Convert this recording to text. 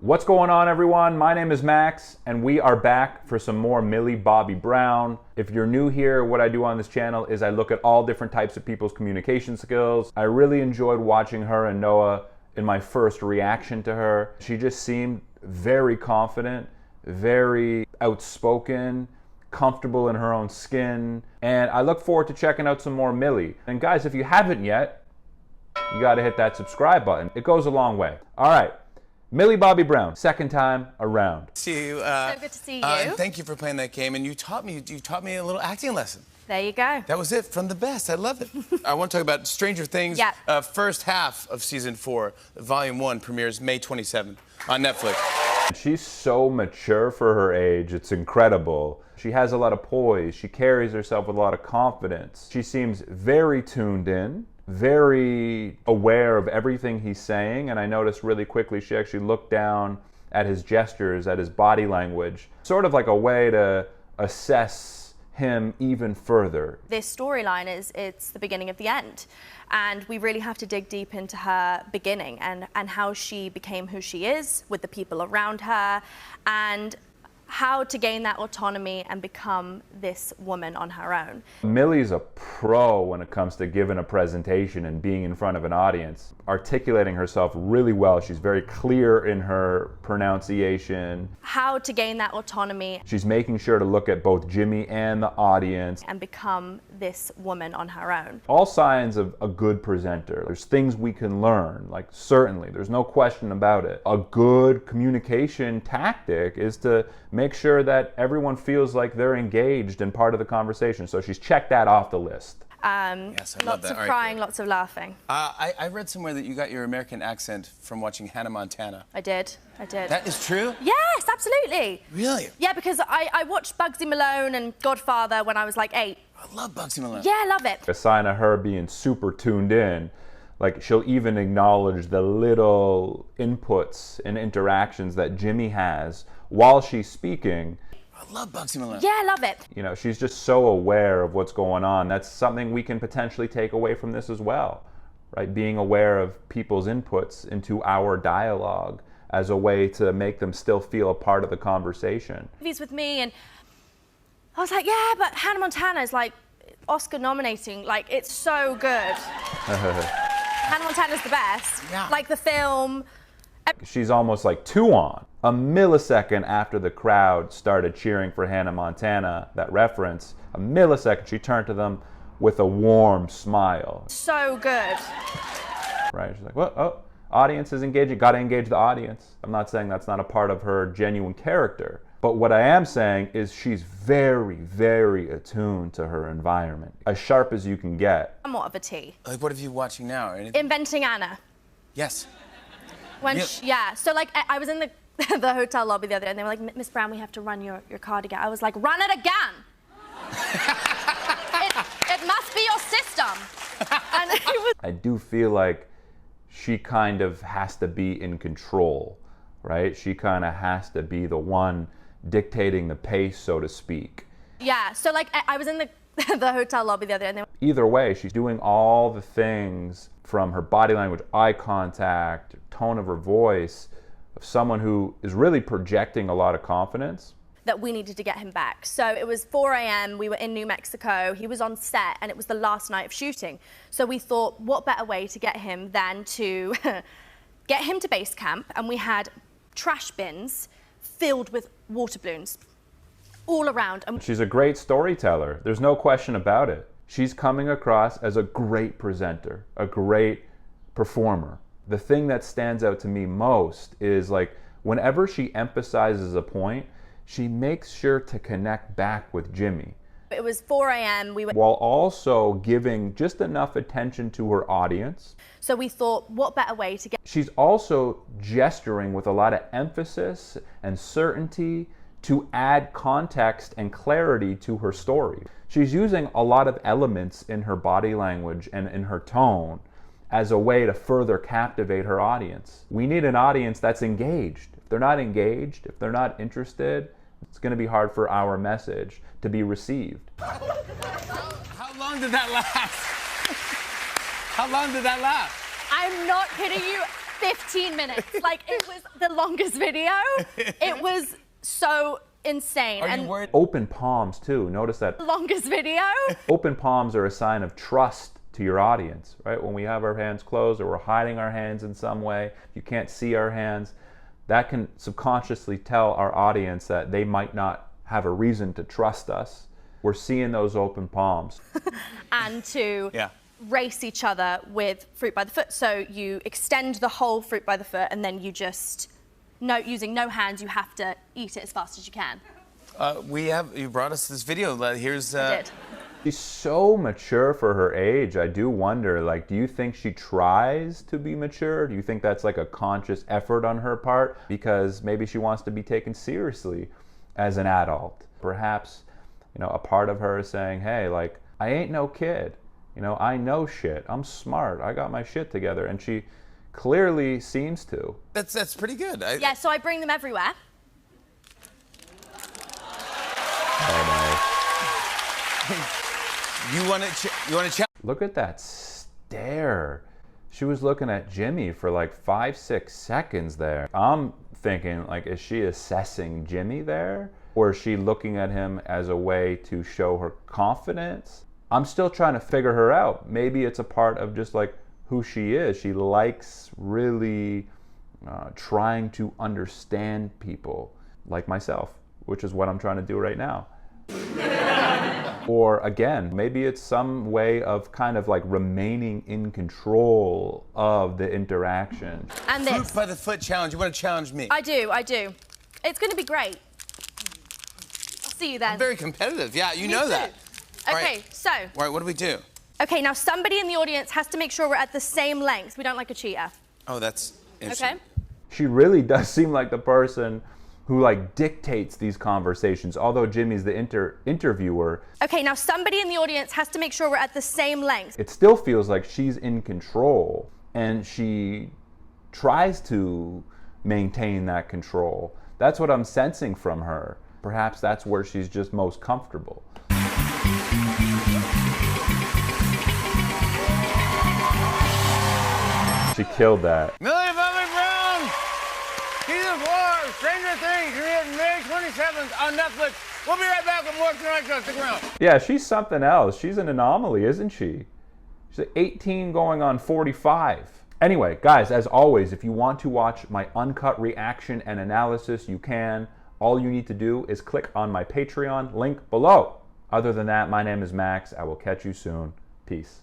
What's going on, everyone? My name is Max, and we are back for some more Millie Bobby Brown. If you're new here, what I do on this channel is I look at all different types of people's communication skills. I really enjoyed watching her and Noah in my first reaction to her. She just seemed very confident, very outspoken, comfortable in her own skin, and I look forward to checking out some more Millie. And guys, if you haven't yet, you gotta hit that subscribe button. It goes a long way. All right. Millie Bobby Brown, second time around. See you. So good to see you. And thank you for playing that game. And you taught me a little acting lesson. There you go. That was it from the best. I love it. I want to talk about Stranger Things. Yeah. First half of season 4, volume 1 premieres May 27th on Netflix. She's so mature for her age. It's incredible. She has a lot of poise. She carries herself with a lot of confidence. She seems very tuned in, very aware of everything he's saying, and I noticed really quickly she actually looked down at his gestures, at his body language, sort of like a way to assess him even further. This storyline it's the beginning of the end, and we really have to dig deep into her beginning and how she became who she is with the people around her, and how to gain that autonomy and become this woman on her own. Millie's a pro when it comes to giving a presentation and being in front of an audience, articulating herself really well. She's very clear in her pronunciation. How to gain that autonomy. She's making sure to look at both Jimmy and the audience. And become this woman on her own. All signs of a good presenter. There's things we can learn, like certainly, there's no question about it. A good communication tactic is to make sure that everyone feels like they're engaged and part of the conversation. So she's checked that off the list. Yes, I love Lots that. of crying, lots of laughing. I read somewhere that you got your American accent from watching Hannah Montana. I did. That is true? Yes, absolutely. Really? Yeah, because I watched Bugsy Malone and Godfather when I was like 8. I love Bugsy Malone. Yeah, I love it. A sign of her being super tuned in. Like, she'll even acknowledge the little inputs and interactions that Jimmy has while she's speaking. I love Bugsy Malone. Yeah, I love it. You know, she's just so aware of what's going on. That's something we can potentially take away from this as well, right? Being aware of people's inputs into our dialogue as a way to make them still feel a part of the conversation. Movies with me, and I was like, yeah, but Hannah Montana is like Oscar nominating. Like, it's so good. Hannah Montana's the best. Yeah. Like the film. She's almost like 2 on. A millisecond after the crowd started cheering for Hannah Montana, that reference, a millisecond, she turned to them with a warm smile. So good. Right? She's like, well, oh, audience is engaging. Got to engage the audience. I'm not saying that's not a part of her genuine character. But what I am saying is she's very, very attuned to her environment. As sharp as you can get. Somewhat of a tea. Like, what are you watching now? Anything? Inventing Anna. Yes. When Yeah. yeah, so like I was in the the hotel lobby the other day, and they were like, Miss Brown, we have to run your cardigan. I was like, run it again. it must be your system. And it was I do feel like she kind of has to be in control, right? She kind of has to be the one dictating the pace, so to speak. yeah, so like I was in the the hotel lobby the other day, and they were Either way, she's doing all the things from her body language, eye contact, tone of her voice, of someone who is really projecting a lot of confidence. that we needed to get him back. So it was 4 a.m. We were in New Mexico. He was on set, and it was the last night of shooting. So we thought, what better way to get him than to get him to base camp? And we had trash bins filled with water balloons all around. And She's a great storyteller. There's no question about it. She's coming across as a great presenter, a great performer. The thing that stands out to me most is, like, whenever she emphasizes a point, she makes sure to connect back with Jimmy. it was 4 a.m. We were While also giving just enough attention to her audience. So we thought, what better way to get... She's also gesturing with a lot of emphasis and certainty to add context and clarity to her story. She's using a lot of elements in her body language and in her tone as a way to further captivate her audience. We need an audience that's engaged. If they're not engaged, if they're not interested, it's going to be hard for our message to be received. How long did that last? How long did that last? I'm not kidding you. 15 minutes. Like, it was the longest video. It was so insane. Are you worried? Open palms too. Notice that. Longest video. Open palms are a sign of trust to your audience, right? When we have our hands closed or we're hiding our hands in some way, you can't see our hands, that can subconsciously tell our audience that they might not have a reason to trust us. We're seeing those open palms. And to race each other with fruit by the foot. So you extend the whole fruit by the foot, and then you just, using no hands, you have to eat it as fast as you can. You brought us this video. Here's. I did. She's so mature for her age. I do wonder, like, do you think she tries to be mature? Do you think that's like a conscious effort on her part? Because maybe she wants to be taken seriously as an adult. Perhaps, a part of her is saying, hey, like, I ain't no kid. I know shit. I'm smart. I got my shit together. And she clearly seems to. That's pretty good. Yeah, so I bring them everywhere. Oh, nice. You want to check? Look at that stare. She was looking at Jimmy for like 5-6 seconds there. I'm thinking, like, is she assessing Jimmy there? Or is she looking at him as a way to show her confidence? I'm still trying to figure her out. Maybe it's a part of just like who she is. She likes really trying to understand people, like myself, which is what I'm trying to do right now. Or again, maybe it's some way of kind of like remaining in control of the interaction. And this. Fruit by the foot challenge. You want to challenge me? I do. It's going to be great. I'll see you then. I'm very competitive. Yeah, you know that. Okay, so. All right, what do we do? Okay, now somebody in the audience has to make sure we're at the same length. We don't like a cheater. Oh, that's interesting. Okay. She really does seem like the person who like dictates these conversations, although Jimmy's the interviewer. Okay, now somebody in the audience has to make sure we're at the same length. It still feels like she's in control, and she tries to maintain that control. That's what I'm sensing from her. Perhaps that's where she's just most comfortable. She killed that. Millie Bobby Brown, Season 4, Stranger Things, premieres May 27th on Netflix. We'll be right back with more tonight, so stick around. Yeah, she's something else. She's an anomaly, isn't she? She's 18 going on 45. Anyway, guys, as always, if you want to watch my uncut reaction and analysis, you can. All you need to do is click on my Patreon link below. Other than that, my name is Max. I will catch you soon. Peace.